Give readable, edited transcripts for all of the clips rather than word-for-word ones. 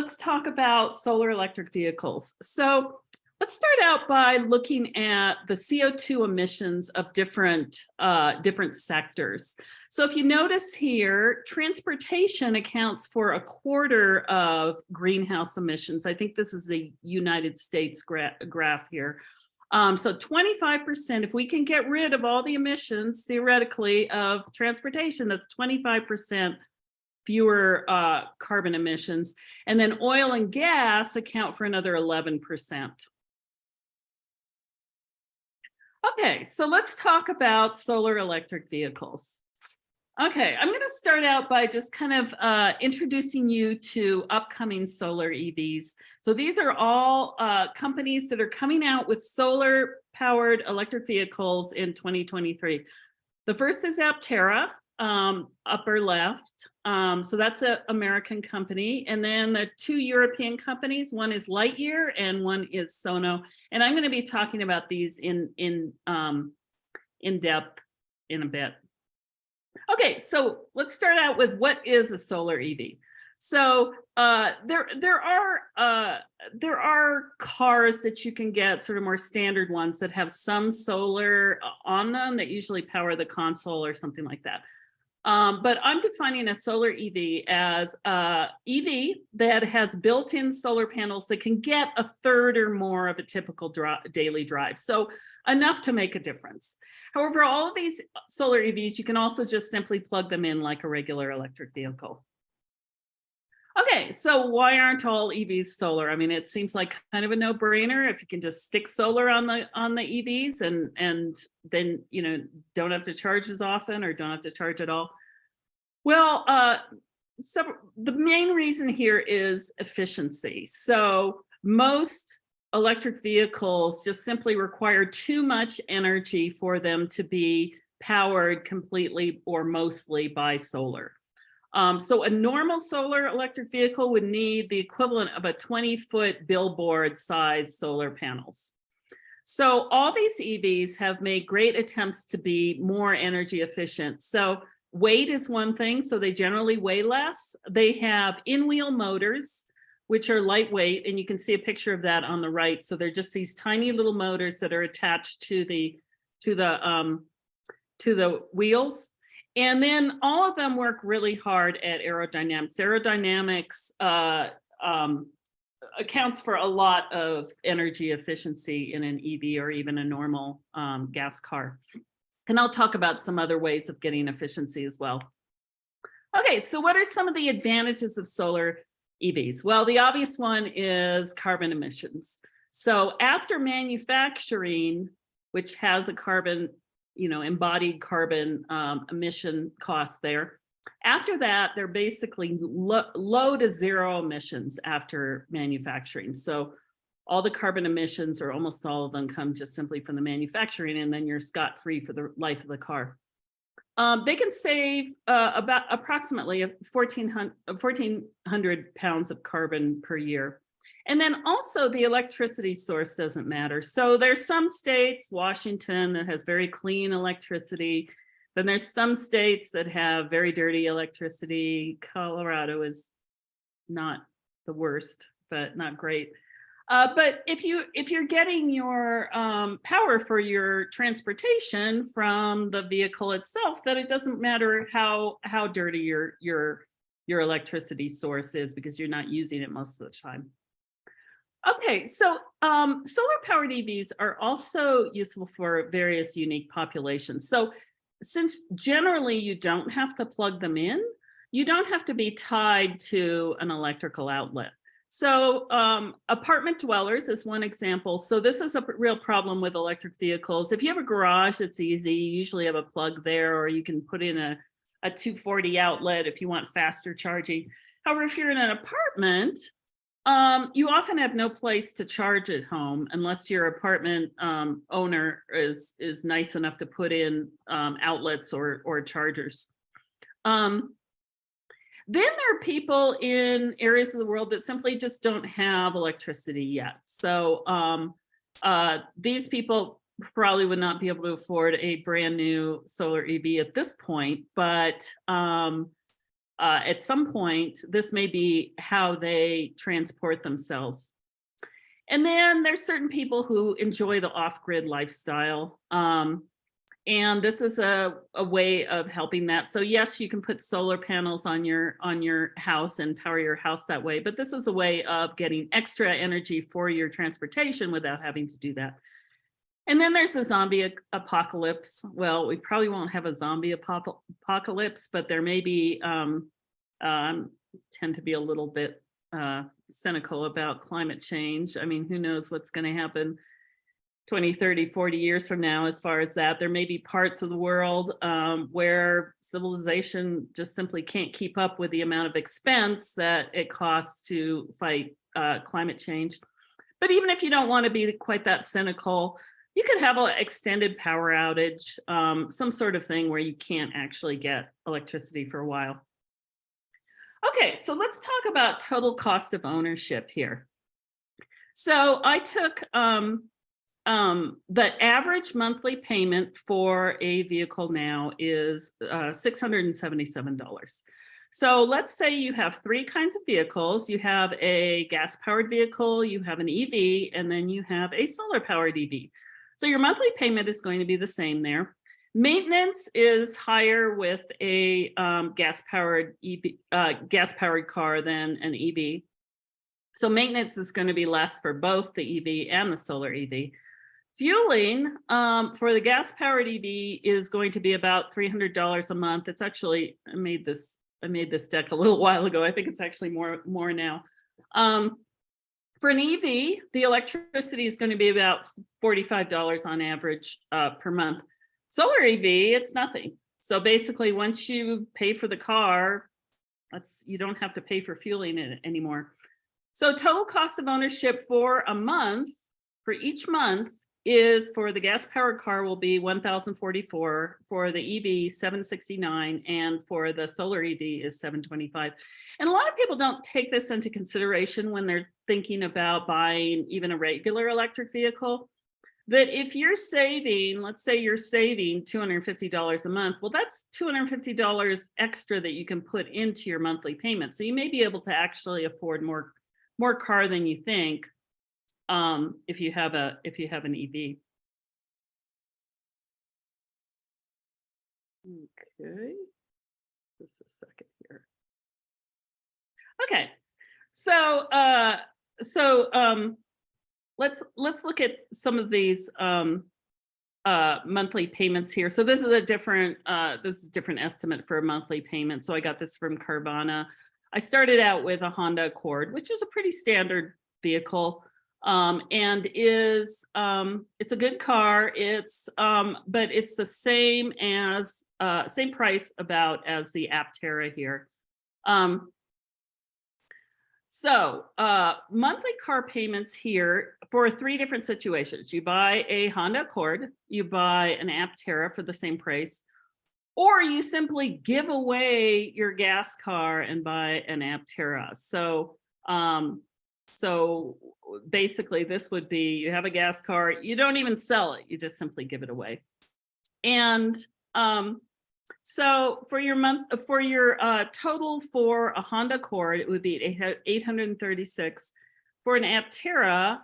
let's talk about solar electric vehicles. So let's start out by looking at the CO2 emissions of different sectors. So if you notice here, transportation accounts for a quarter of greenhouse emissions. I think this is a United States graph here. So 25%, if we can get rid of all the emissions, theoretically, of transportation, that's 25% fewer carbon emissions. And then oil and gas account for another 11%. Okay, so let's talk about solar electric vehicles. Okay, I'm going to start out by just kind of introducing you to upcoming solar EVs. So these are all companies that are coming out with solar-powered electric vehicles in 2023. The first is Aptera, upper left. So that's an American company. And then the two European companies, one is Lightyear and one is Sion. And I'm going to be talking about these in depth in a bit. Okay, so let's start out with what is a solar EV. So there are cars that you can get, sort of more standard ones that have some solar on them that usually power the console or something like that. But I'm defining a solar EV as a EV that has built-in solar panels that can get a third or more of a typical daily drive. So enough to make a difference. However, all of these solar EVs, you can also just simply plug them in like a regular electric vehicle. Okay, so why aren't all EVs solar? I mean, it seems like kind of a no-brainer if you can just stick solar on the EVs and then don't have to charge as often or don't have to charge at all. Well, so the main reason here is efficiency. So most electric vehicles just simply require too much energy for them to be powered completely or mostly by solar. So a normal solar electric vehicle would need the equivalent of a 20-foot billboard size solar panels. So all these EVs have made great attempts to be more energy efficient. So weight is one thing, so they generally weigh less. They have in-wheel motors, which are lightweight, and you can see a picture of that on the right. So they're just these tiny little motors that are attached to the wheels. And then all of them work really hard at aerodynamics. Aerodynamics accounts for a lot of energy efficiency in an EV or even a normal gas car. And I'll talk about some other ways of getting efficiency as well. Okay, so what are some of the advantages of solar EVs? Well, the obvious one is carbon emissions. So after manufacturing, which has a carbon, embodied carbon emission costs there. After that, they're basically low to zero emissions after manufacturing. So all the carbon emissions, or almost all of them, come just simply from the manufacturing, and then you're scot-free for the life of the car. They can save about approximately 1,400 pounds of carbon per year. And then also the electricity source doesn't matter. So there's some states, Washington, that has very clean electricity. Then there's some states that have very dirty electricity. Colorado is not the worst, but not great. But if you're getting your power for your transportation from the vehicle itself, then it doesn't matter how dirty your electricity source is, because you're not using it most of the time. Okay, so solar-powered EVs are also useful for various unique populations. So since generally you don't have to plug them in, you don't have to be tied to an electrical outlet. So apartment dwellers is one example. So this is a real problem with electric vehicles. If you have a garage, it's easy. You usually have a plug there, or you can put in a 240 outlet if you want faster charging. However, if you're in an apartment, you often have no place to charge at home unless your apartment owner is nice enough to put in outlets or chargers. Then there are people in areas of the world that simply just don't have electricity yet. So these people probably would not be able to afford a brand new solar EV at this point, but at some point, this may be how they transport themselves. And then there's certain people who enjoy the off-grid lifestyle. And this is a way of helping that. So yes, you can put solar panels on your house and power your house that way, but this is a way of getting extra energy for your transportation without having to do that. And then there's the zombie apocalypse. Well, we probably won't have a zombie apocalypse, but there may be, tend to be a little bit cynical about climate change. I mean, who knows what's going to happen 20, 30, 40 years from now as far as that. There may be parts of the world where civilization just simply can't keep up with the amount of expense that it costs to fight climate change. But even if you don't want to be quite that cynical, you could have an extended power outage, some sort of thing where you can't actually get electricity for a while. Okay, so let's talk about total cost of ownership here. So I took the average monthly payment for a vehicle now is $677. So let's say you have three kinds of vehicles. You have a gas-powered vehicle, you have an EV, and then you have a solar-powered EV. So your monthly payment is going to be the same there. Maintenance is higher with a gas-powered car than an EV. So maintenance is going to be less for both the EV and the solar EV. Fueling for the gas-powered EV is going to be about $300 a month. It's actually, I made this deck a little while ago. I think it's actually more now. For an EV, the electricity is going to be about $45 on average per month. Solar EV, it's nothing. So basically, once you pay for the car, you don't have to pay for fueling it anymore. So total cost of ownership for a month, for each month, is for the gas-powered car will be $1,044, for the EV $769, and for the solar EV is $725. And a lot of people don't take this into consideration when they're thinking about buying even a regular electric vehicle, that if you're saving, let's say you're saving $250 a month, well, that's $250 extra that you can put into your monthly payment. So you may be able to actually afford more car than you think. If you have an EV. Okay, just a second here. Okay, so let's look at some of these monthly payments here. So this is a different estimate for a monthly payment. So I got this from Carvana. I started out with a Honda Accord, which is a pretty standard vehicle. And it's a good car. But it's the same price about as the Aptera here. So monthly car payments here for three different situations. You buy a Honda Accord, you buy an Aptera for the same price, or you simply give away your gas car and buy an Aptera. So basically this would be, you have a gas car, you don't even sell it, you just simply give it away. And so for your total for a Honda Accord, it would be $836. For an Aptera,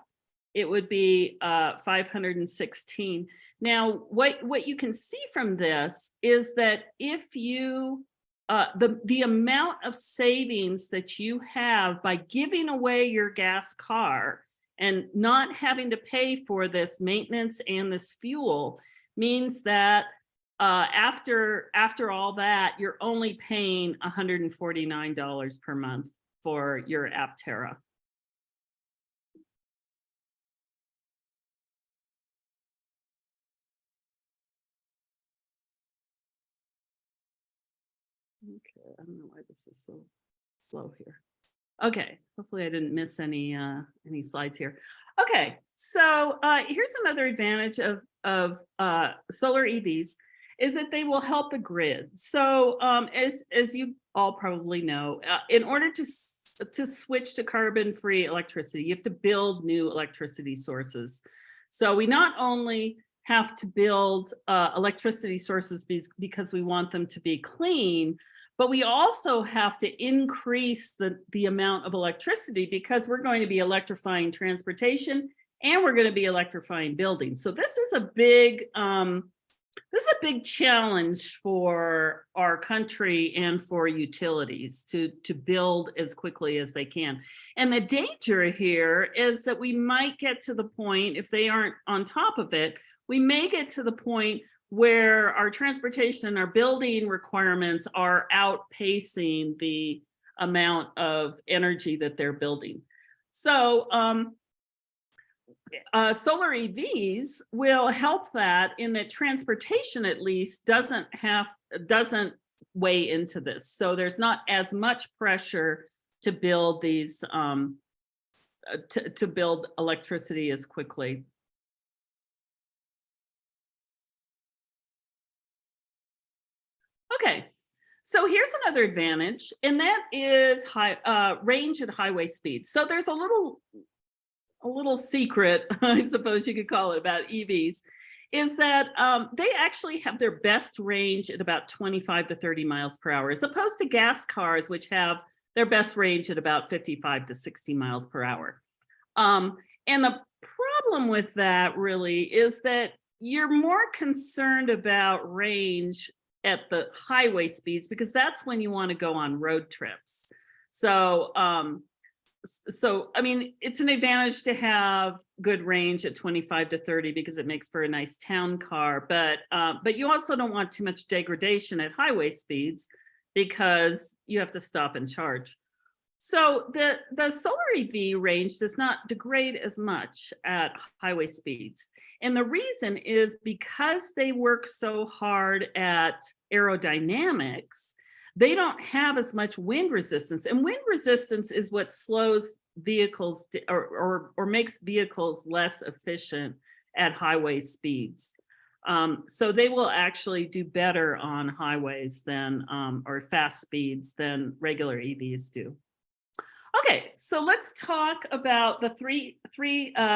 it would be $516. Now, what you can see from this is that if you the amount of savings that you have by giving away your gas car and not having to pay for this maintenance and this fuel means that after all that, you're only paying $149 per month for your Aptera. Okay, I don't know why this is so slow here. Okay, hopefully I didn't miss any slides here. Okay, so here's another advantage of solar EVs is that they will help the grid. So as you all probably know, in order to switch to carbon-free electricity, you have to build new electricity sources. So we not only have to build electricity sources because we want them to be clean, But we also have to increase the amount of electricity because we're going to be electrifying transportation and we're going to be electrifying buildings. So this is a big challenge for our country and for utilities to build as quickly as they can. And the danger here is that we might get to the point, if they aren't on top of it, we may get to the point where our transportation and our building requirements are outpacing the amount of energy that they're building. So solar EVs will help that, in that transportation at least doesn't weigh into this. So there's not as much pressure to build these to build electricity as quickly. Okay, so here's another advantage, and that is range at highway speed. So there's a little secret, I suppose you could call it, about EVs, is that they actually have their best range at about 25 to 30 miles per hour, as opposed to gas cars, which have their best range at about 55 to 60 miles per hour. And the problem with that really is that you're more concerned about range at the highway speeds, because that's when you want to go on road trips. So I mean, it's an advantage to have good range at 25 to 30 because it makes for a nice town car, but you also don't want too much degradation at highway speeds because you have to stop and charge. So the solar EV range does not degrade as much at highway speeds. And the reason is because they work so hard at aerodynamics, they don't have as much wind resistance. And wind resistance is what slows vehicles or makes vehicles less efficient at highway speeds. So they will actually do better on highways than or fast speeds than regular EVs do. Okay, so let's talk about the three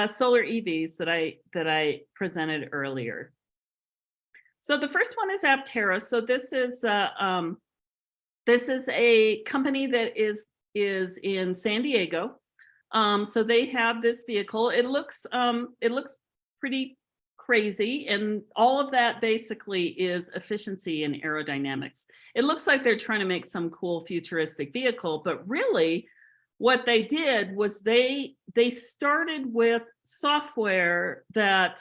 solar EVs that I presented earlier. So the first one is Aptera. So this is a company that is in San Diego. So they have this vehicle. It looks pretty crazy, and all of that basically is efficiency and aerodynamics. It looks like they're trying to make some cool futuristic vehicle, but really what they did was they started with software that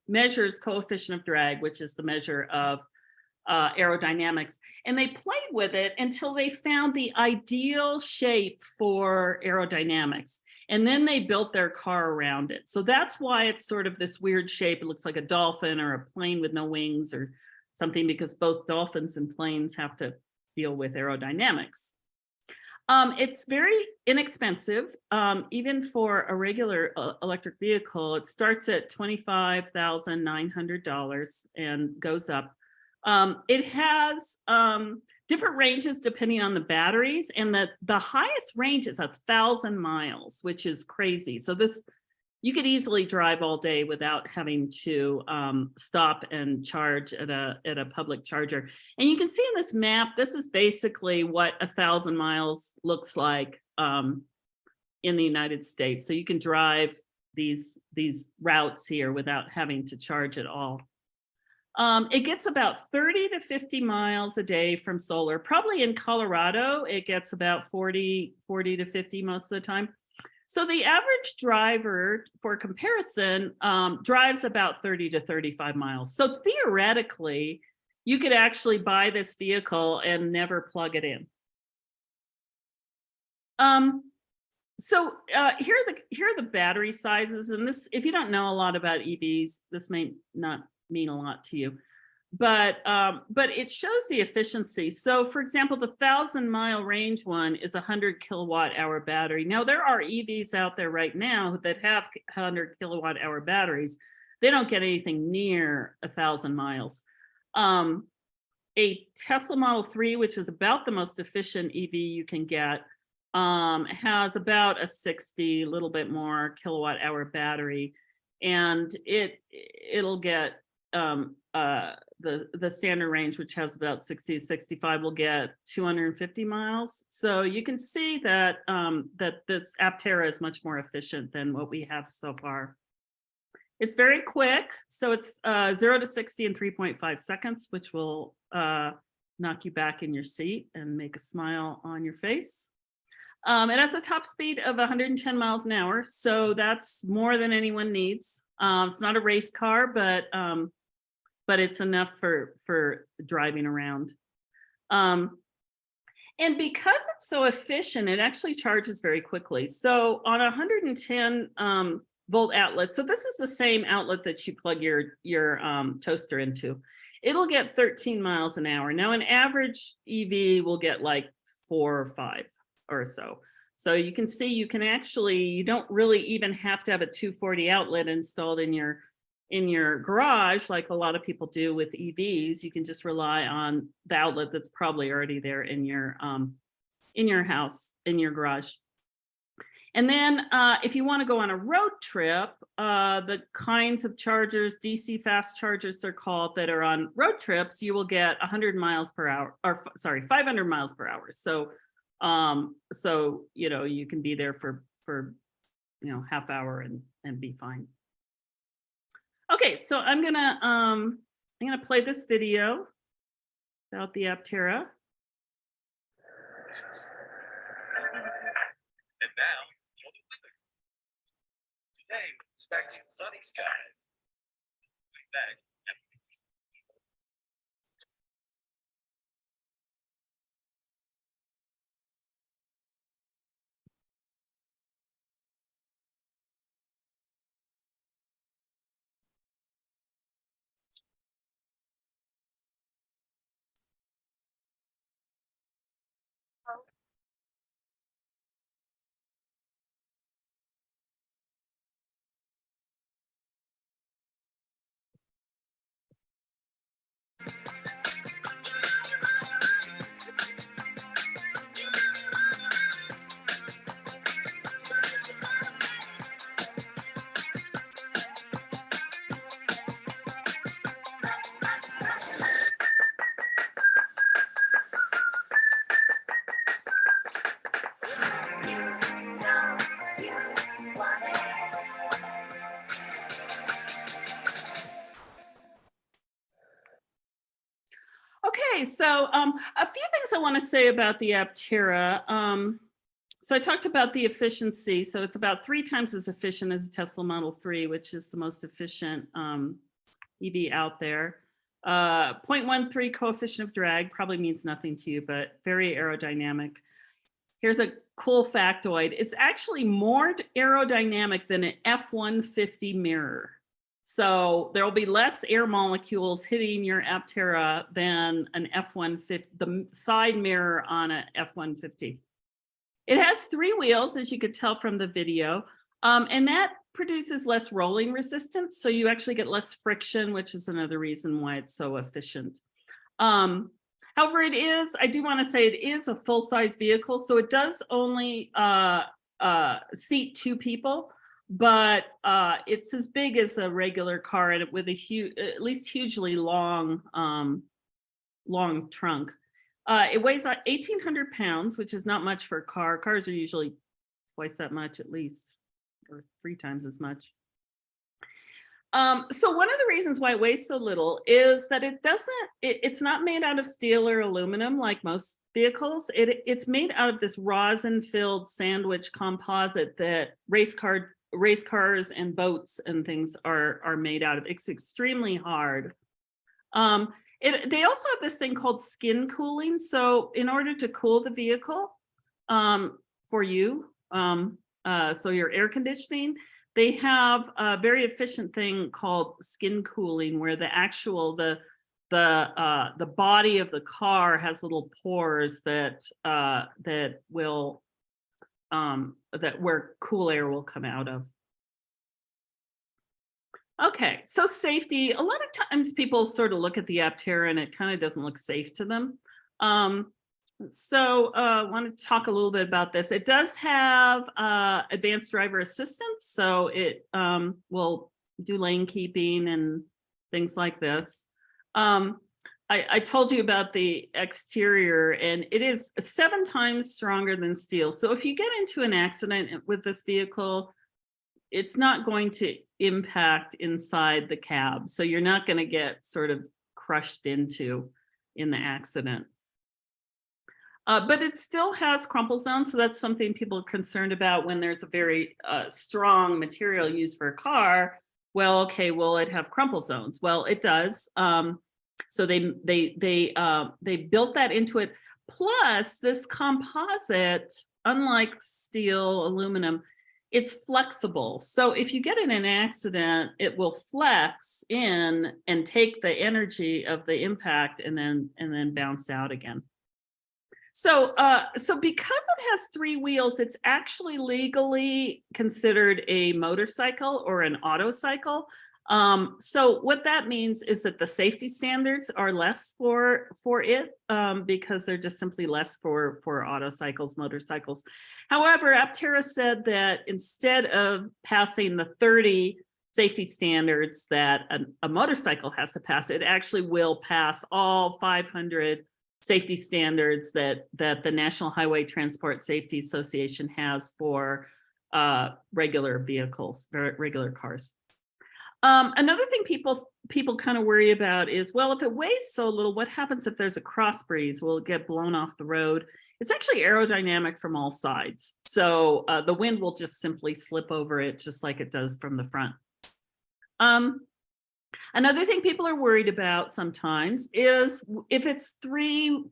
measures coefficient of drag, which is the measure of aerodynamics, and they played with it until they found the ideal shape for aerodynamics, and then they built their car around it. So that's why it's sort of this weird shape. It looks like a dolphin or a plane with no wings or something, because both dolphins and planes have to deal with aerodynamics. It's very inexpensive, even for a regular electric vehicle. It starts at $25,900 and goes up. It has different ranges depending on the batteries, and the highest range is 1,000 miles, which is crazy. So you could easily drive all day without having to stop and charge at a public charger. And you can see in this map, this is basically what 1,000 miles looks like in the United States. So you can drive these routes here without having to charge at all. It gets about 30 to 50 miles a day from solar. Probably in Colorado, it gets about 40 to 50 most of the time. So the average driver, for comparison, drives about 30 to 35 miles. So theoretically, you could actually buy this vehicle and never plug it in. So here are the battery sizes, and this, if you don't know a lot about EVs, this may not mean a lot to you, but it shows the efficiency. So for example, the 1,000-mile range one is 100 kilowatt hour battery. Now there are EVs out there right now that have 100 kilowatt hour batteries. They don't get anything near 1,000 miles. A Tesla Model 3, which is about the most efficient EV you can get, has about a 60, a little bit more kilowatt hour battery, and it'll get the standard range, which has about 60 to 65, will get 250 miles. So you can see that that this Aptera is much more efficient than what we have so far. It's very quick, so it's 0 to 60 in 3.5 seconds, which will knock you back in your seat and make a smile on your face. It has a top speed of 110 miles an hour, so that's more than anyone needs. It's not a race car, but it's enough for driving around. And because it's so efficient, it actually charges very quickly. So on 110 volt outlet, so this is the same outlet that you plug your toaster into, it'll get 13 miles an hour. Now an average EV will get like 4 or 5 or so. So you can see you can actually, you don't really even have to have a 240 outlet installed in your garage like a lot of people do with EVs. You can just rely on the outlet that's probably already there in your house, in your garage. And then if you want to go on a road trip, the kinds of chargers, DC fast chargers they're called, that are on road trips, you will get 100 miles per hour, or sorry, 500 miles per hour. So you know, you can be there for you know, half hour and be fine. Okay, so I'm gonna play this video about the Aptera. And now, for the weather. Today, we're expecting sunny skies. Back. Okay, so a few things I want to say about the Aptera. So I talked about the efficiency. So it's about 3 times as efficient as a Tesla Model 3, which is the most efficient EV out there. 0.13 coefficient of drag probably means nothing to you, but very aerodynamic. Here's a cool factoid. It's actually more aerodynamic than an F-150 mirror. So there'll be less air molecules hitting your Aptera than an F-150, the side mirror on an F-150. It has 3 wheels, as you could tell from the video, and that produces less rolling resistance. So you actually get less friction, which is another reason why it's so efficient. However, I do want to say it is a full-size vehicle. So it does only seat 2 people. But it's as big as a regular car, and with a huge, at least hugely long, long trunk. It weighs 1,800 pounds, which is not much for a car. Cars are usually twice that much at least, or 3 times as much. So one of the reasons why it weighs so little is that it's not made out of steel or aluminum like most vehicles. It's made out of this rosin-filled sandwich composite that race cars and boats and things are made out of. It's extremely hard. They also have this thing called skin cooling. So in order to cool the vehicle for you, so your air conditioning, they have a very efficient thing called skin cooling, where the body of the car has little pores that where cool air will come out of. Okay, so safety. A lot of times people sort of look at the Aptera and it kind of doesn't look safe to them. So I want to talk a little bit about this. It does have advanced driver assistance, so it will do lane keeping and things like this. I told you about the exterior, and it is 7 times stronger than steel. So if you get into an accident with this vehicle, it's not going to impact inside the cab. So you're not going to get sort of crushed into in the accident. But it still has crumple zones. So that's something people are concerned about when there's a very strong material used for a car. Well, okay, will it have crumple zones? Well, it does. So they built that into it. Plus, this composite, unlike steel, aluminum, it's flexible. So if you get in an accident, it will flex in and take the energy of the impact and then bounce out again. So because it has 3 wheels, it's actually legally considered a motorcycle or an autocycle. So what that means is that the safety standards are less for it because they're just simply less for autocycles, motorcycles. However, Aptera said that instead of passing the 30 safety standards that a motorcycle has to pass, it actually will pass all 500 safety standards that the National Highway Transport Safety Association has for regular vehicles, regular cars. Another thing people kind of worry about is, well, if it weighs so little, what happens if there's a cross breeze? Will it get blown off the road? It's actually aerodynamic from all sides. So the wind will just simply slip over it just like it does from the front. Another thing people are worried about sometimes is if it's three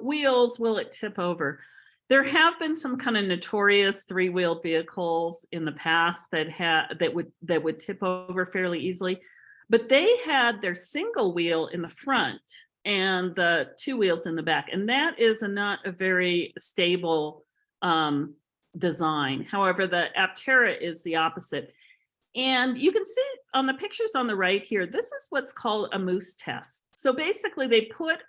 wheels, will it tip over? There have been some kind of notorious 3-wheeled vehicles in the past that would tip over fairly easily, but they had their single wheel in the front and the 2 wheels in the back, and that is not a very stable design. However, the Aptera is the opposite. And you can see on the pictures on the right here, this is what's called a moose test. So basically they put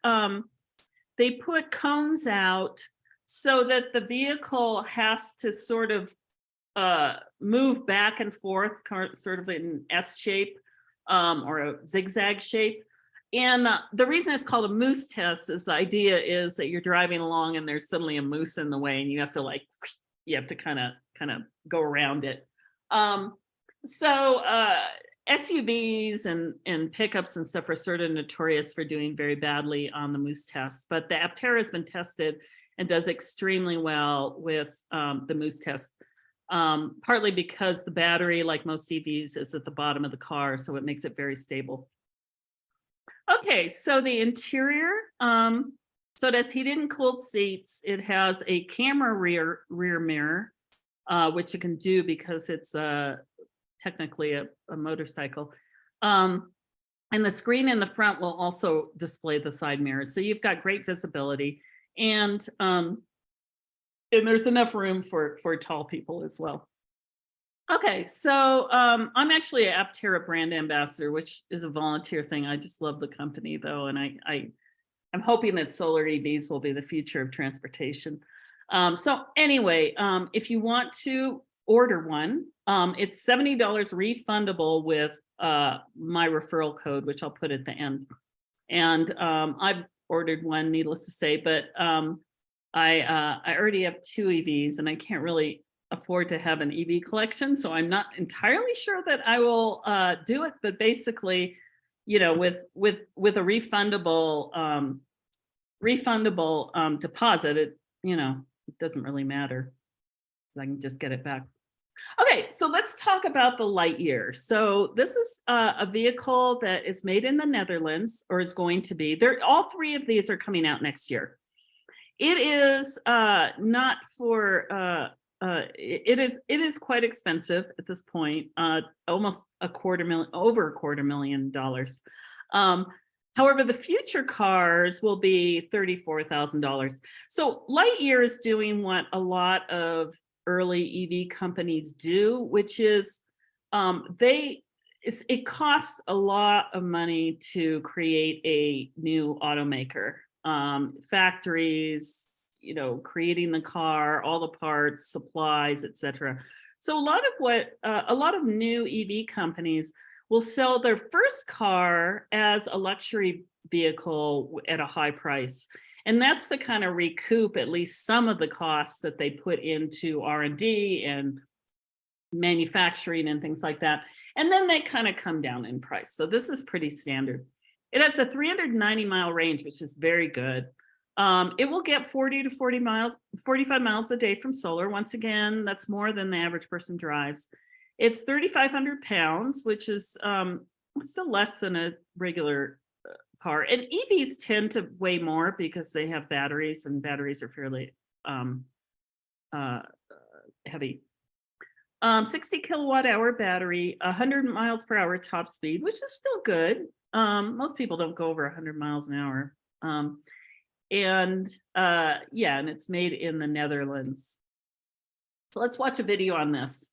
cones out so that the vehicle has to sort of move back and forth, sort of in an S shape or a zigzag shape. And the reason it's called a moose test is the idea is that you're driving along and there's suddenly a moose in the way and you have to kind of go around it. So SUVs and pickups and stuff are sort of notorious for doing very badly on the moose test, but the Aptera has been tested and does extremely well with the moose test, partly because the battery, like most EVs, is at the bottom of the car, so it makes it very stable. Okay, so the interior, so it has heated and cooled seats. It has a camera rear mirror, which you can do because it's technically a motorcycle. And the screen in the front will also display the side mirrors. So you've got great visibility, and there's enough room for tall people as well. Okay, so I'm actually an Aptera brand ambassador, which is a volunteer thing. I just love the company though, and I'm hoping that solar EVs will be the future of transportation. So anyway, if you want to order one, it's $70 refundable with my referral code, which I'll put at the end. And I've ordered one, needless to say, but I already have 2 EVs and I can't really afford to have an EV collection. So I'm not entirely sure that I will do it, but basically, you know, with a refundable deposit, it doesn't really matter. I can just get it back. Okay, so let's talk about the Lightyear. So this is a vehicle that is made in the Netherlands, or is going to be. All 3 of these are coming out next year. It is not for. It is quite expensive at this point. Almost over $250,000. However, the future cars will be $34,000. So Lightyear is doing what a lot of early EV companies do, which is it costs a lot of money to create a new automaker. Factories, creating the car, all the parts, supplies, etc. So a lot of new EV companies will sell their first car as a luxury vehicle at a high price. And that's to kind of recoup at least some of the costs that they put into R&D and manufacturing and things like that. And then they kind of come down in price. So this is pretty standard. It has a 390-mile range, which is very good. It will get 40 to 45 miles a day from solar. Once again, that's more than the average person drives. It's 3,500 pounds, which is still less than a regular car. And EVs tend to weigh more because they have batteries, and batteries are fairly heavy. 60 kilowatt hour battery, 100 miles per hour top speed, which is still good. Most people don't go over 100 miles an hour. And it's made in the Netherlands. So let's watch a video on this.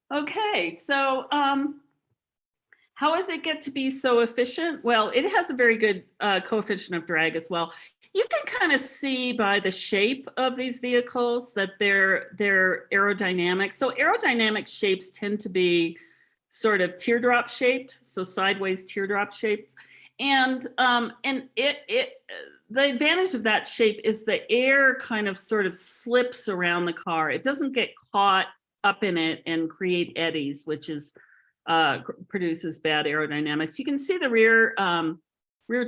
Okay, so how does it get to be so efficient? Well, it has a very good coefficient of drag as well. You can kind of see by the shape of these vehicles that they're aerodynamic. So aerodynamic shapes tend to be sort of teardrop shaped, so sideways teardrop shaped. And the advantage of that shape is the air kind of sort of slips around the car. It doesn't get caught up in it and create eddies, which is produces bad aerodynamics. You can see the rear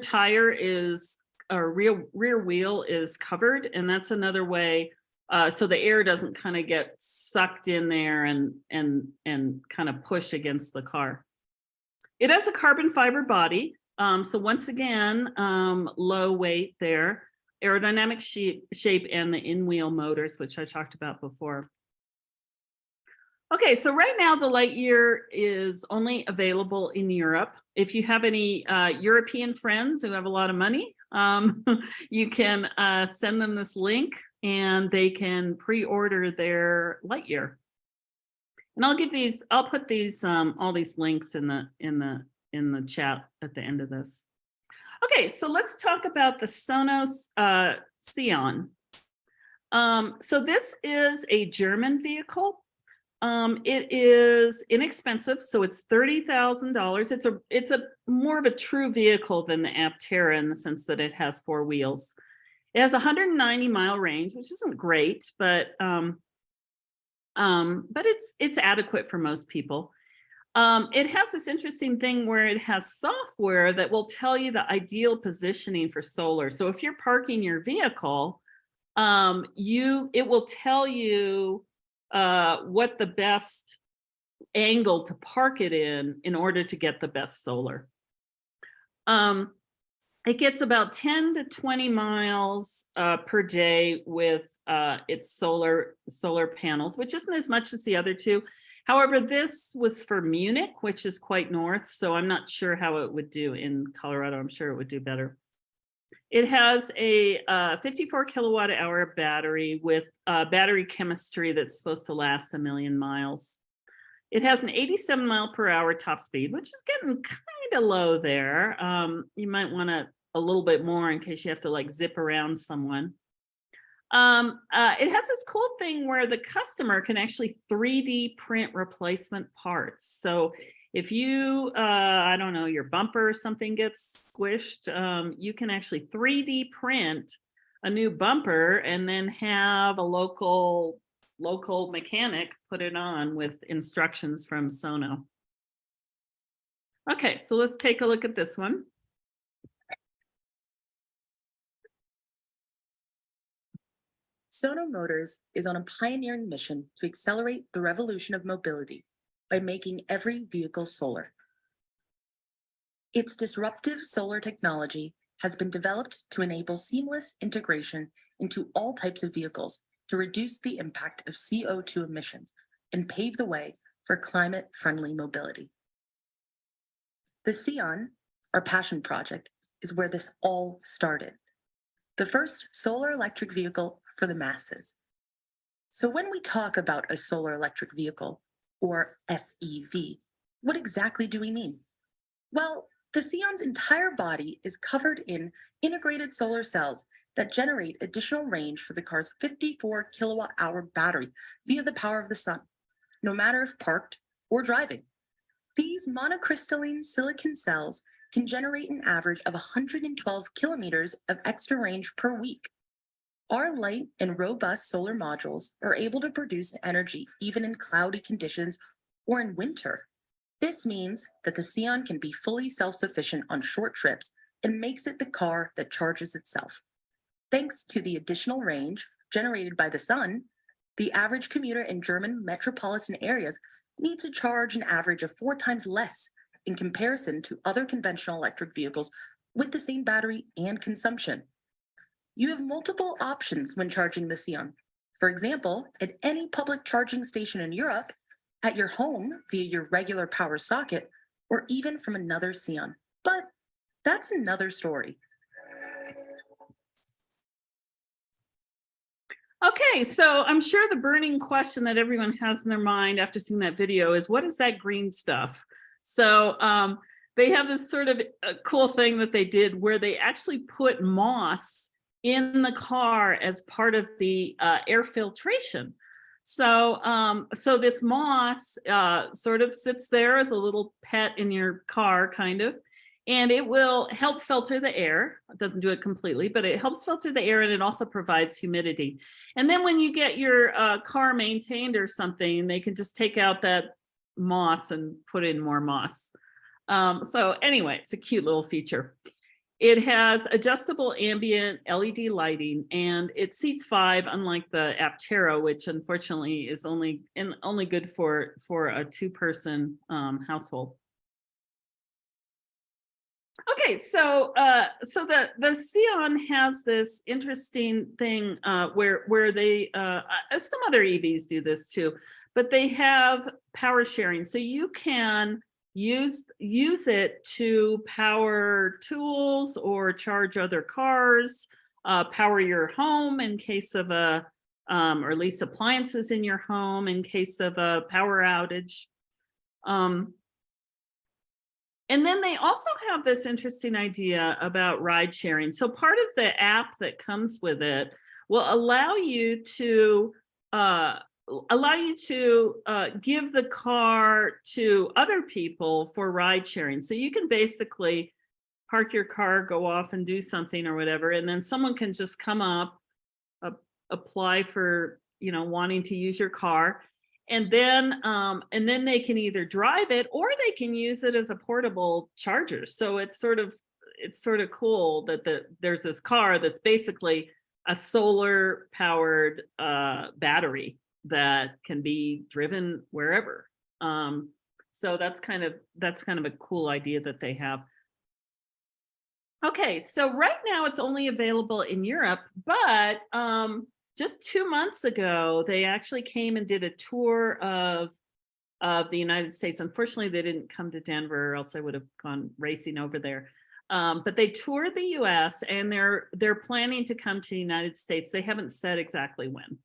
tire is, or rear wheel is covered, and that's another way so the air doesn't kind of get sucked in there and kind of push against the car. It has a carbon fiber body, so once again, low weight there, aerodynamic shape, and the in-wheel motors, which I talked about before. Okay, so right now the Lightyear is only available in Europe. If you have any European friends who have a lot of money, you can send them this link and they can pre-order their Lightyear. And I'll put these all these links in the chat at the end of this. Okay, so let's talk about the Sonos Sion. So this is a German vehicle. It is inexpensive, so it's $30,000. It's a more of a true vehicle than the Aptera in the sense that it has 4 wheels. It has a 190-mile range, which isn't great, but it's adequate for most people. It has this interesting thing where it has software that will tell you the ideal positioning for solar. So if you're parking your vehicle, it will tell you what the best angle to park it in order to get the best solar. It gets about 10 to 20 miles per day with its solar panels, which isn't as much as the other two. However, this was for Munich, which is quite north, so I'm not sure how it would do in Colorado. I'm sure it would do better. It has a 54 kilowatt hour battery with battery chemistry that's supposed to last 1 million miles. It has an 87 mile per hour top speed, which is getting kind of low there. You might want a little bit more in case you have to like zip around someone. It has this cool thing where the customer can actually 3D print replacement parts. So if you, I don't know, your bumper or something gets squished, you can actually 3D print a new bumper and then have a local mechanic put it on with instructions from Sono. Okay, so let's take a look at this one. Sono Motors is on a pioneering mission to accelerate the revolution of mobility by making every vehicle solar. Its disruptive solar technology has been developed to enable seamless integration into all types of vehicles to reduce the impact of CO2 emissions and pave the way for climate-friendly mobility. The Sion, our passion project, is where this all started. The first solar electric vehicle for the masses. So when we talk about a solar electric vehicle, or SEV, what exactly do we mean? Well, the Sion's entire body is covered in integrated solar cells that generate additional range for the car's 54 kilowatt-hour battery via the power of the sun, no matter if parked or driving. These monocrystalline silicon cells can generate an average of 112 kilometers of extra range per week. Our light and robust solar modules are able to produce energy even in cloudy conditions or in winter. This means that the Sion can be fully self-sufficient on short trips and makes it the car that charges itself. Thanks to the additional range generated by the sun, the average commuter in German metropolitan areas needs to charge an average of 4 times less in comparison to other conventional electric vehicles with the same battery and consumption. You have multiple options when charging the Sion. For example, at any public charging station in Europe, at your home via your regular power socket, or even from another Sion. But that's another story. Okay, so I'm sure the burning question that everyone has in their mind after seeing that video is, what is that green stuff? So they have this sort of cool thing that they did where they actually put moss in the car as part of the air filtration. So so this moss sort of sits there as a little pet in your car, kind of, and it will help filter the air. It doesn't do it completely, but it helps filter the air, and it also provides humidity. And then when you get your car maintained or something, they can just take out that moss and put in more moss. So anyway, it's a cute little feature. It has adjustable ambient LED lighting, and it seats 5, unlike the Aptera, which unfortunately is only good for a 2-person household. Okay, so the Sion has this interesting thing where they some other EVs do this too, but they have power sharing, so you can use it to power tools or charge other cars, power your home in case of a or at least appliances in your home in case of a power outage. And then they also have this interesting idea about ride sharing. So part of the app that comes with it will allow you to give the car to other people for ride sharing. So you can basically park your car, go off and do something or whatever, and then someone can just come up, apply for, wanting to use your car. And then they can either drive it or they can use it as a portable charger. So it's sort of cool that there's this car that's basically a solar powered battery that can be driven wherever. So that's kind of a cool idea that they have. Okay, so right now it's only available in Europe, but just 2 months ago, they actually came and did a tour of the United States. Unfortunately, they didn't come to Denver, or else I would have gone racing over there. But they toured the US, and they're planning to come to the United States. They haven't said exactly when.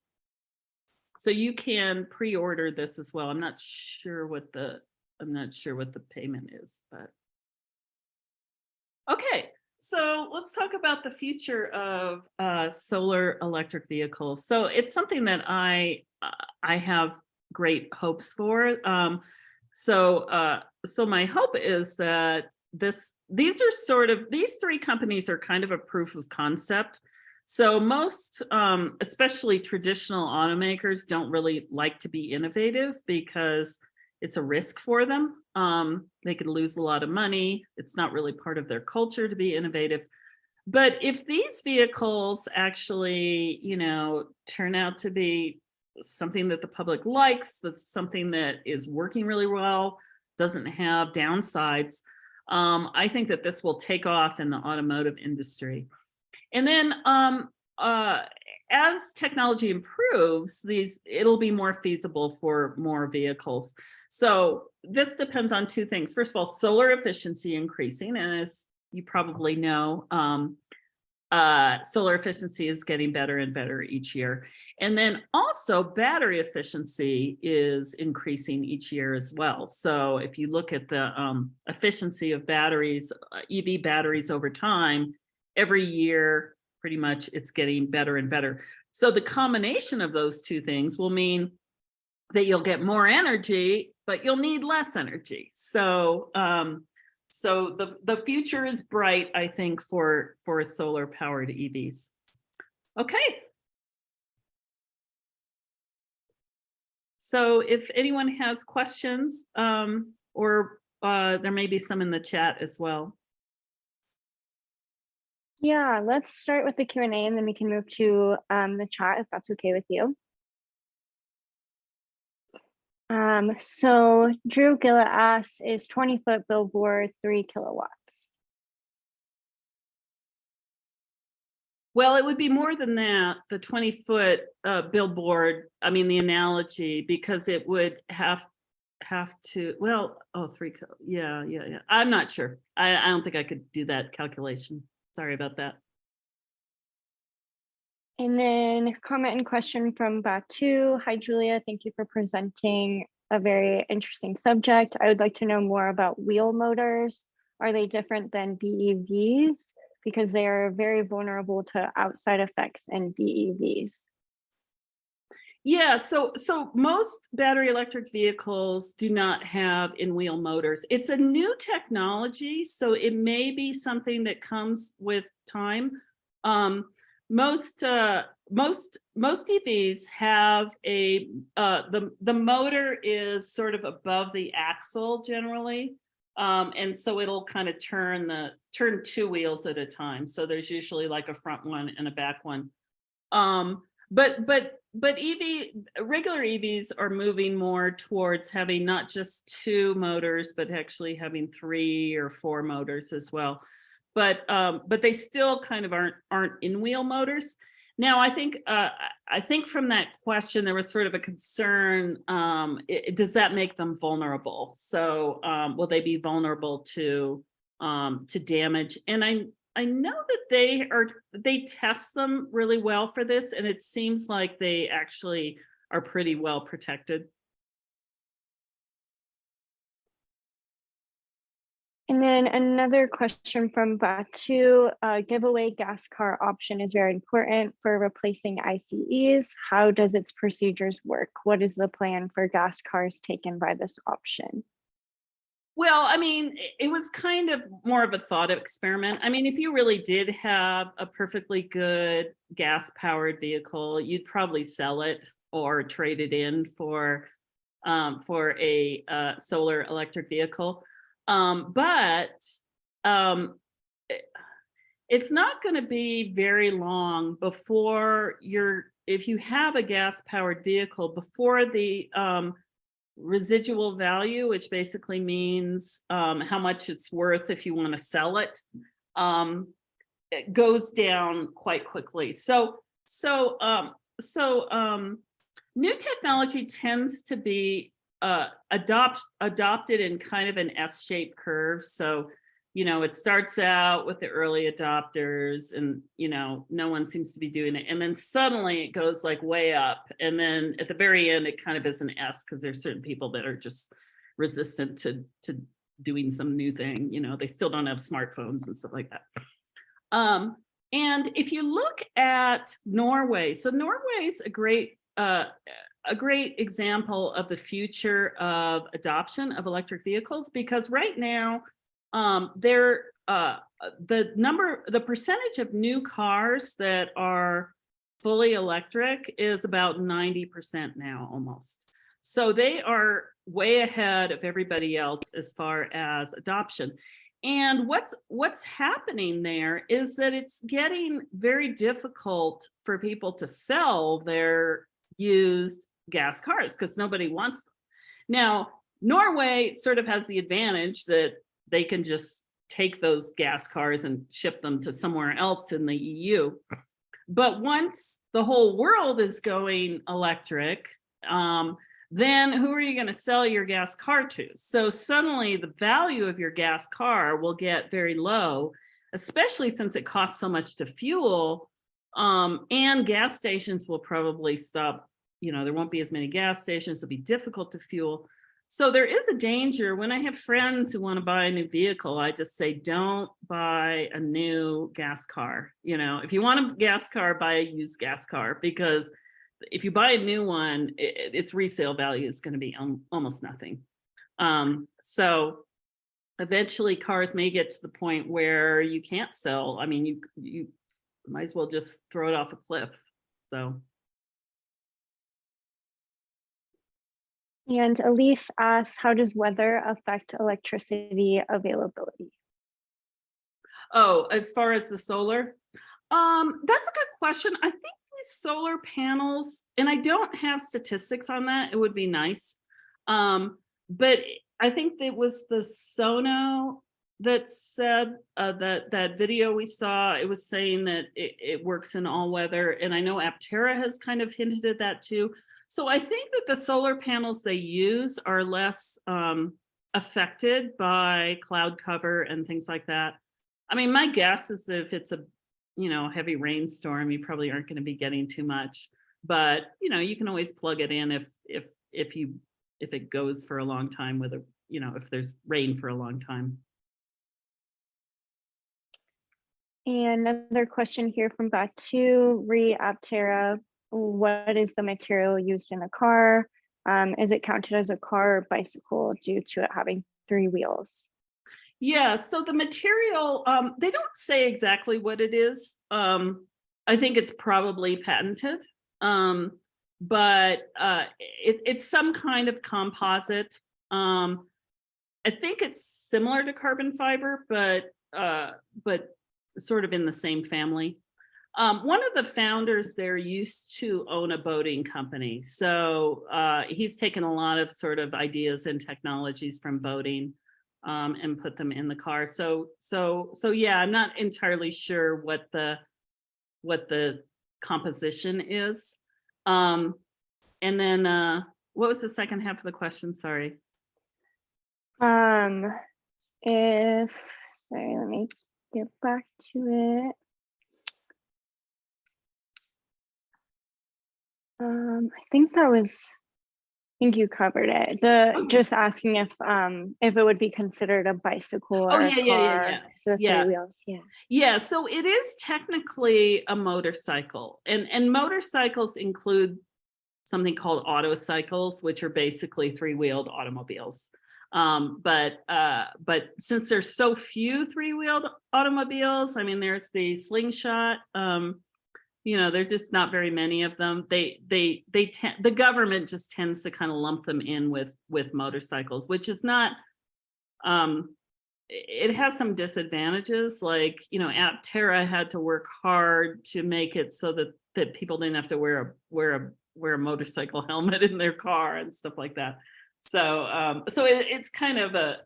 So you can pre-order this as well. I'm not sure what the payment is, but okay. So let's talk about the future of solar electric vehicles. So it's something that I have great hopes for. So my hope is that these 3 companies are kind of a proof of concept. So most, especially traditional automakers, don't really like to be innovative because it's a risk for them. They could lose a lot of money. It's not really part of their culture to be innovative. But if these vehicles actually, you know, turn out to be something that the public likes, that's something that is working really well, doesn't have downsides, I think that this will take off in the automotive industry. And then as technology improves, it'll be more feasible for more vehicles. So this depends on two things. First of all, solar efficiency increasing, and as you probably know, solar efficiency is getting better and better each year. And then also battery efficiency is increasing each year as well. So if you look at the efficiency of batteries, EV batteries over time, every year, pretty much it's getting better and better. So the combination of those two things will mean that you'll get more energy, but you'll need less energy. So so the future is bright, I think, for solar powered EVs. Okay. So if anyone has questions, or there may be some in the chat as well. Yeah, let's start with the Q&A and then we can move to the chat if that's okay with you. So Drew Gilla asks, is 20-foot billboard 3 kilowatts? Well, it would be more than that, the 20-foot billboard, I mean, the analogy, because it would have to, well, oh, 3, yeah. I'm not sure. I don't think I could do that calculation. Sorry about that. And then comment and question from Batu. Hi, Julia. Thank you for presenting a very interesting subject. I would like to know more about wheel motors. Are they different than BEVs? Because they are very vulnerable to outside effects in BEVs. Yeah, so most battery electric vehicles do not have in-wheel motors. It's a new technology, so it may be something that comes with time. Most EVs have a the motor is sort of above the axle generally, and so it'll kind of turn 2 wheels at a time. So there's usually like a front one and a back one. But regular EVs are moving more towards having not just 2 motors, but actually having 3 or 4 motors as well. But they still kind of aren't in-wheel motors. Now, I think from that question there was sort of a concern: does that make them vulnerable? So will they be vulnerable to damage? And I know that they test them really well for this, and it seems like they actually are pretty well protected. And then another question from Batu, giveaway gas car option is very important for replacing ICEs. How does its procedures work? What is the plan for gas cars taken by this option? Well, I mean, it was kind of more of a thought experiment. I mean, if you really did have a perfectly good gas-powered vehicle, you'd probably sell it or trade it in for a solar electric vehicle. But it's not going to be very long before if you have a gas-powered vehicle, before the residual value, which basically means how much it's worth if you want to sell it, it goes down quite quickly. So new technology tends to be adopted in kind of an S-shaped curve. So, you know, it starts out with the early adopters and, you know, no one seems to be doing it. And then suddenly it goes like way up. And then at the very end, it kind of is an S, because there's certain people that are just resistant to doing some new thing. You know, they still don't have smartphones and stuff like that. And if you look at Norway, so Norway's a great example of the future of adoption of electric vehicles, because right now, the percentage of new cars that are fully electric is about 90% now almost. So they are way ahead of everybody else as far as adoption. And what's happening there is that it's getting very difficult for people to sell their used gas cars because nobody wants them. Now, Norway sort of has the advantage that they can just take those gas cars and ship them to somewhere else in the EU. But once the whole world is going electric, then who are you going to sell your gas car to? So suddenly the value of your gas car will get very low, especially since it costs so much to fuel. And gas stations will probably stop, there won't be as many gas stations, it'll be difficult to fuel. So there is a danger. When I have friends who want to buy a new vehicle, I just say, don't buy a new gas car. If you want a gas car, buy a used gas car, because if you buy a new one, its resale value is going to be almost nothing. So eventually cars may get to the point where you can't sell. I mean, you might as well just throw it off a cliff. So. And Elise asks, how does weather affect electricity availability? Oh, as far as the solar, that's a good question. I think these solar panels, and I don't have statistics on that, it would be nice. But I think it was the Sono that said that video we saw, it was saying that it works in all weather. And I know Aptera has kind of hinted at that too. So I think that the solar panels they use are less affected by cloud cover and things like that. I mean, my guess is if it's a heavy rainstorm, you probably aren't going to be getting too much. But you can always plug it in if it goes for a long time with if there's rain for a long time. And another question here from Batu, Aptera. What is the material used in the car? Is it counted as a car or bicycle due to it having 3 wheels? Yeah, so the material, they don't say exactly what it is. I think it's probably patented, but it's some kind of composite. I think it's similar to carbon fiber, but sort of in the same family. One of the founders there used to own a boating company. So he's taken a lot of sort of ideas and technologies from boating and put them in the car. So yeah, I'm not entirely sure what the composition is. And then what was the second half of the question? Sorry. Sorry, let me get back to it. I think you covered it. Just asking if it would be considered a bicycle or a car. So 3 wheels. Yeah, so it is technically a motorcycle, and motorcycles include something called autocycles, which are basically 3-wheeled automobiles. But since there's so few 3-wheeled automobiles, I mean, there's the slingshot. There's just not very many of them. The government just tends to kind of lump them in with motorcycles, which is not, it has some disadvantages. Like, Aptera had to work hard to make it so that people didn't have to wear a motorcycle helmet in their car and stuff like that. So it's kind of a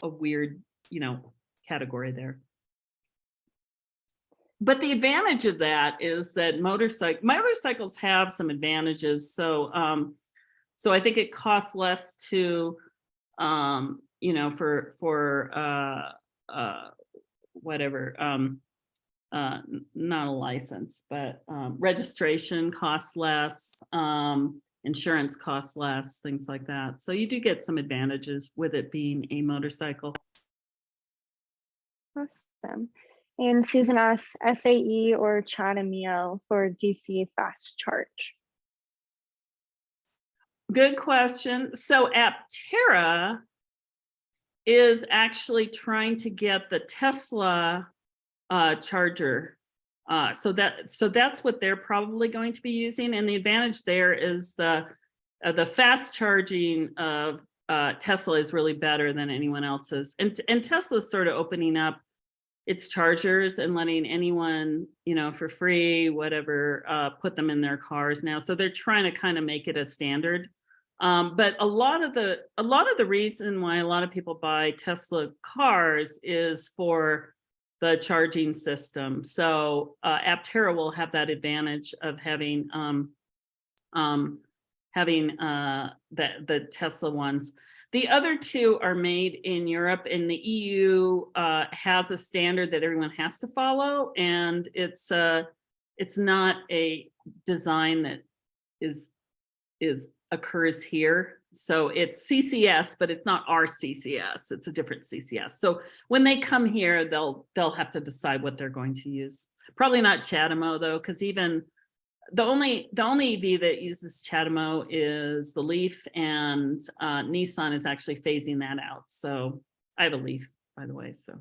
weird, category there. But the advantage of that is that motorcycles have some advantages. So I think it costs less to, for whatever, not a license, but registration costs less, insurance costs less, things like that. So you do get some advantages with it being a motorcycle. Awesome. And Susan asks, SAE or CHAdeMO for DC fast charge? Good question. So Aptera is actually trying to get the Tesla charger. So that's what they're probably going to be using. And the advantage there is the fast charging of Tesla is really better than anyone else's. And Tesla's sort of opening up its chargers and letting anyone, for free, whatever, put them in their cars now. So they're trying to kind of make it a standard. But a lot of the reason why a lot of people buy Tesla cars is for the charging system. So Aptera will have that advantage of having the Tesla ones. The other two are made in Europe, and the EU has a standard that everyone has to follow, and it's not a design that occurs here. So it's CCS, but it's not our CCS. It's a different CCS. So when they come here, they'll have to decide what they're going to use. Probably not CHAdeMO though, because even the only EV that uses CHAdeMO is the Leaf, and Nissan is actually phasing that out. So I have a Leaf, by the way. So.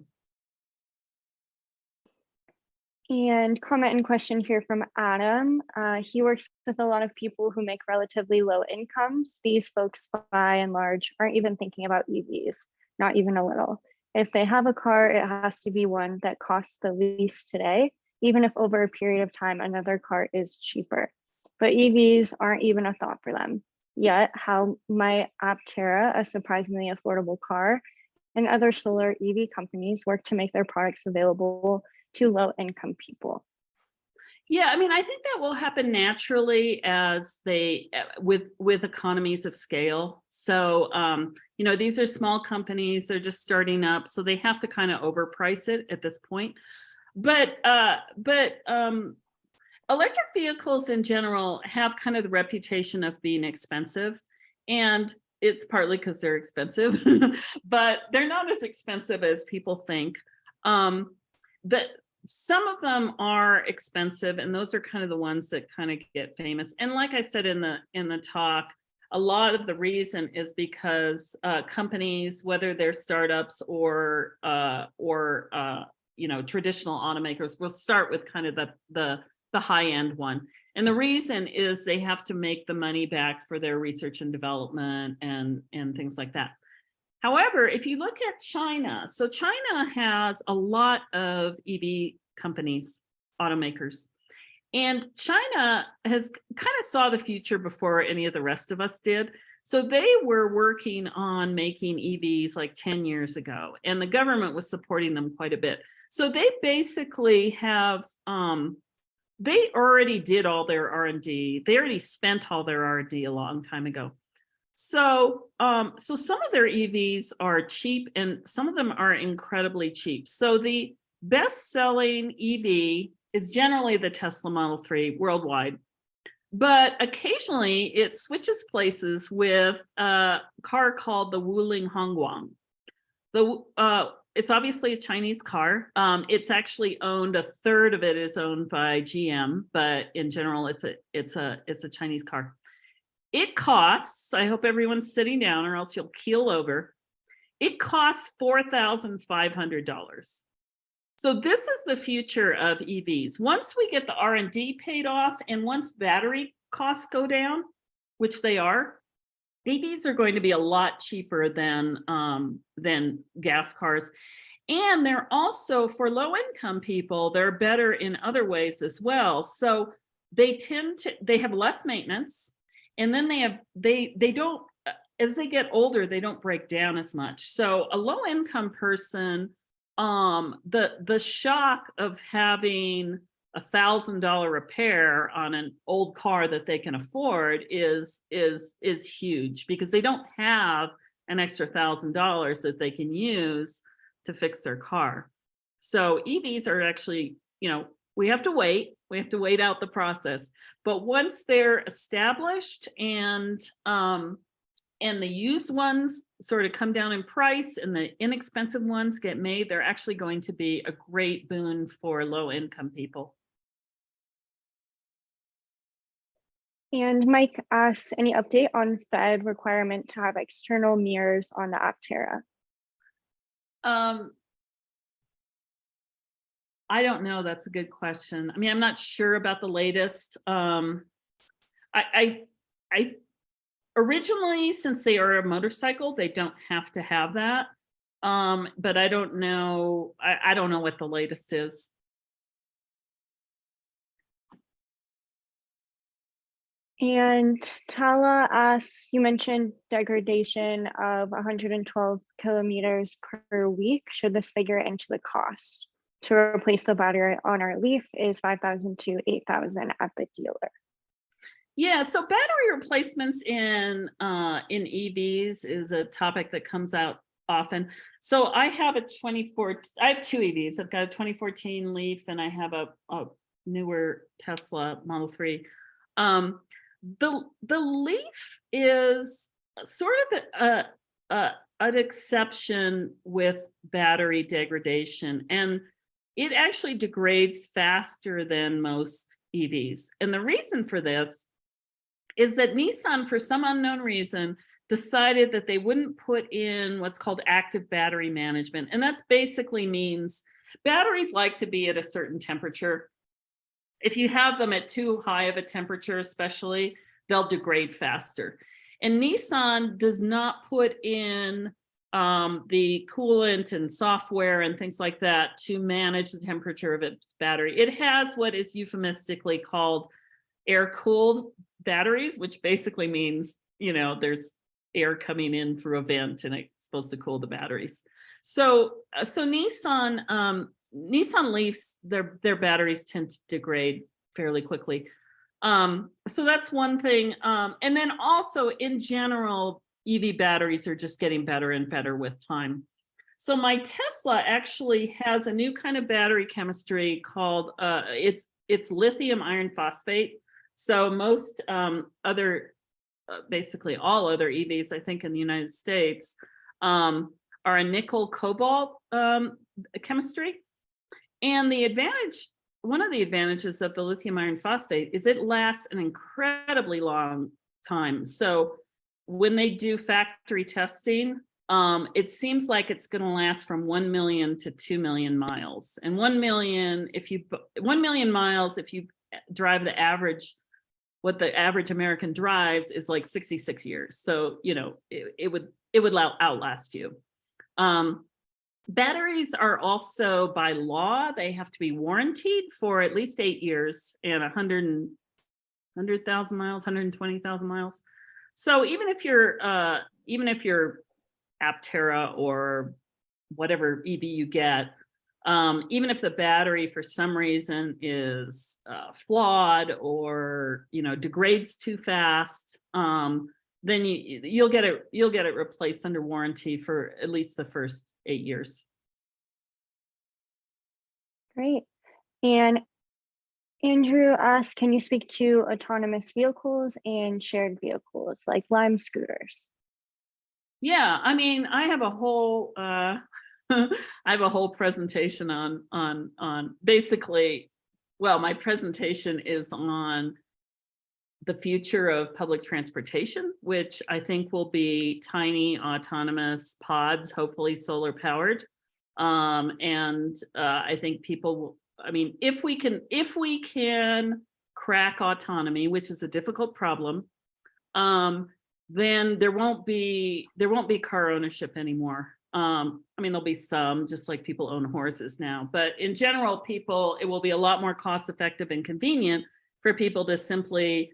And comment and question here from Adam. He works with a lot of people who make relatively low incomes. These folks, by and large, aren't even thinking about EVs, not even a little. If they have a car, it has to be one that costs the least today, even if over a period of time another car is cheaper. But EVs aren't even a thought for them. Yet, how might Aptera, a surprisingly affordable car, and other solar EV companies work to make their products available to low-income people? Yeah, I mean, I think that will happen naturally as they with economies of scale. So, these are small companies; they're just starting up, so they have to kind of overprice it at this point. But electric vehicles in general have kind of the reputation of being expensive, and it's partly because they're expensive, but they're not as expensive as people think. Some of them are expensive, and those are kind of the ones that kind of get famous. And like I said in the talk, a lot of the reason is because companies, whether they're startups or traditional automakers, will start with kind of the high end one. And the reason is they have to make the money back for their research and development and things like that. However, if you look at China, so China has a lot of EV companies, automakers, and China has kind of saw the future before any of the rest of us did. So they were working on making EVs like 10 years ago, and the government was supporting them quite a bit. So they basically have, they already did all their R&D. They already spent all their R&D a long time ago. So, so some of their EVs are cheap, and some of them are incredibly cheap. So the best-selling EV is generally the Tesla Model 3 worldwide, but occasionally it switches places with a car called the Wuling Hongguang. It's obviously a Chinese car. It's actually owned, a third of it is owned by GM, but in general, it's a Chinese car. It costs, I hope everyone's sitting down or else you'll keel over. It costs $4,500. So this is the future of EVs. Once we get the R&D paid off, and once battery costs go down, which they are, EVs are going to be a lot cheaper than gas cars. And they're also, for low income people, they're better in other ways as well. So they have less maintenance. And then they don't, as they get older, they don't break down as much. So a low income person, the shock of having $1,000 repair on an old car that they can afford is huge, because they don't have an extra $1,000 that they can use to fix their car. So EVs are actually, we have to wait out the process, but once they're established and the used ones sort of come down in price and the inexpensive ones get made, they're actually going to be a great boon for low income people. And Mike asks, any update on Fed requirement to have external mirrors on the Aptera? I don't know. That's a good question. I mean, I'm not sure about the latest. I Originally, since they are a motorcycle, they don't have to have that. But I don't know. I don't know what the latest is. And Tala asks, you mentioned degradation of 112 kilometers per week. Should this figure into the cost? To replace the battery on our Leaf is 5,000 to 8,000 at the dealer. Yeah, so battery replacements in EVs is a topic that comes out often. So I have a I have two EVs. I've got a 2014 Leaf and I have a newer Tesla Model 3. The Leaf is sort of an exception with battery degradation, and it actually degrades faster than most EVs. And the reason for this is that Nissan, for some unknown reason, decided that they wouldn't put in what's called active battery management. And that's basically means batteries like to be at a certain temperature. If you have them at too high of a temperature, especially, they'll degrade faster. And Nissan does not put in the coolant and software and things like that to manage the temperature of its battery. It has what is euphemistically called air-cooled batteries, which basically means, you know, there's air coming in through a vent and it's supposed to cool the batteries. So Nissan Leafs, their batteries tend to degrade fairly quickly. So that's one thing. And then also in general, EV batteries are just getting better and better with time. So my Tesla actually has a new kind of battery chemistry called, it's lithium iron phosphate. So most basically all other EVs, I think in the United States, are a nickel cobalt chemistry. And one of the advantages of the lithium iron phosphate is it lasts an incredibly long time. So when they do factory testing, it seems like it's going to last from 1 million to 2 million miles. And 1 million miles, if you drive what the average American drives is like 66 years. So, you know, it would outlast you. Batteries are also, by law, they have to be warranted for at least 8 years and 100,000 miles, 120,000 miles. So even if you're Aptera or whatever EV you get, even if the battery for some reason is flawed or, you know, degrades too fast, then you'll get it replaced under warranty for at least the first 8 years. Great. And Andrew asked, can you speak to autonomous vehicles and shared vehicles like Lime scooters? Yeah, I mean, I have a whole presentation on basically, well, my presentation is on the future of public transportation, which I think will be tiny autonomous pods, hopefully solar powered. I think if we can crack autonomy, which is a difficult problem, then there won't be car ownership anymore. There'll be some, just like people own horses now, but in general, it will be a lot more cost effective and convenient for people to simply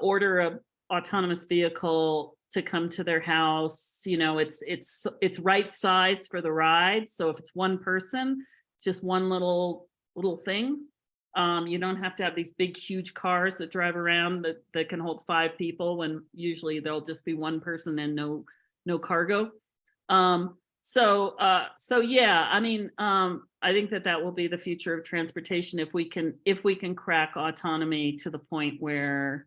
order a autonomous vehicle to come to their house. You know, it's right size for the ride. So if it's one person, it's just one little thing. You don't have to have these big, huge cars that drive around that can hold 5 people when usually there'll just be one person and no cargo. So yeah, I think that will be the future of transportation if we can crack autonomy to the point where,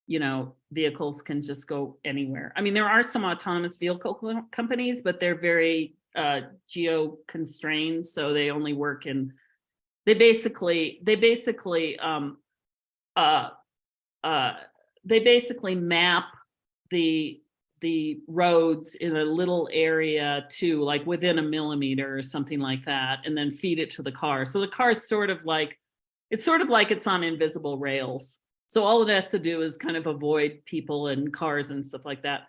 you know, vehicles can just go anywhere. I mean, there are some autonomous vehicle companies, but they're very geo constrained, so they only work in. They basically map the roads in a little area to like within a millimeter or something like that, and then feed it to the car. So the car is sort of like it's on invisible rails. So all it has to do is kind of avoid people and cars and stuff like that.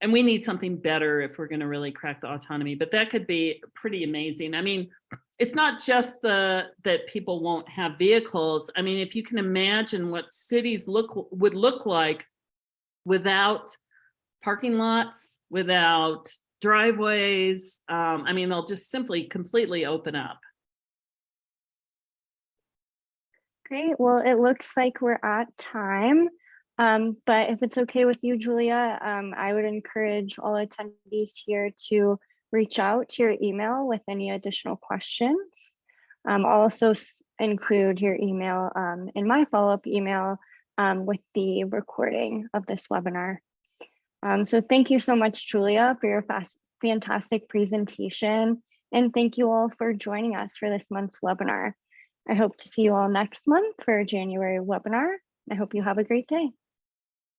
And we need something better if we're going to really crack the autonomy, but that could be pretty amazing. I mean, it's not just that people won't have vehicles. I mean, if you can imagine what cities would look like without parking lots, without driveways, I mean, they'll just simply completely open up. Great. Well, it looks like we're at time. But if it's okay with you, Julia, I would encourage all attendees here to reach out to your email with any additional questions. I'll also include your email in my follow-up email with the recording of this webinar. So thank you so much, Julia, for your fantastic presentation. And thank you all for joining us for this month's webinar. I hope to see you all next month for a January webinar. I hope you have a great day.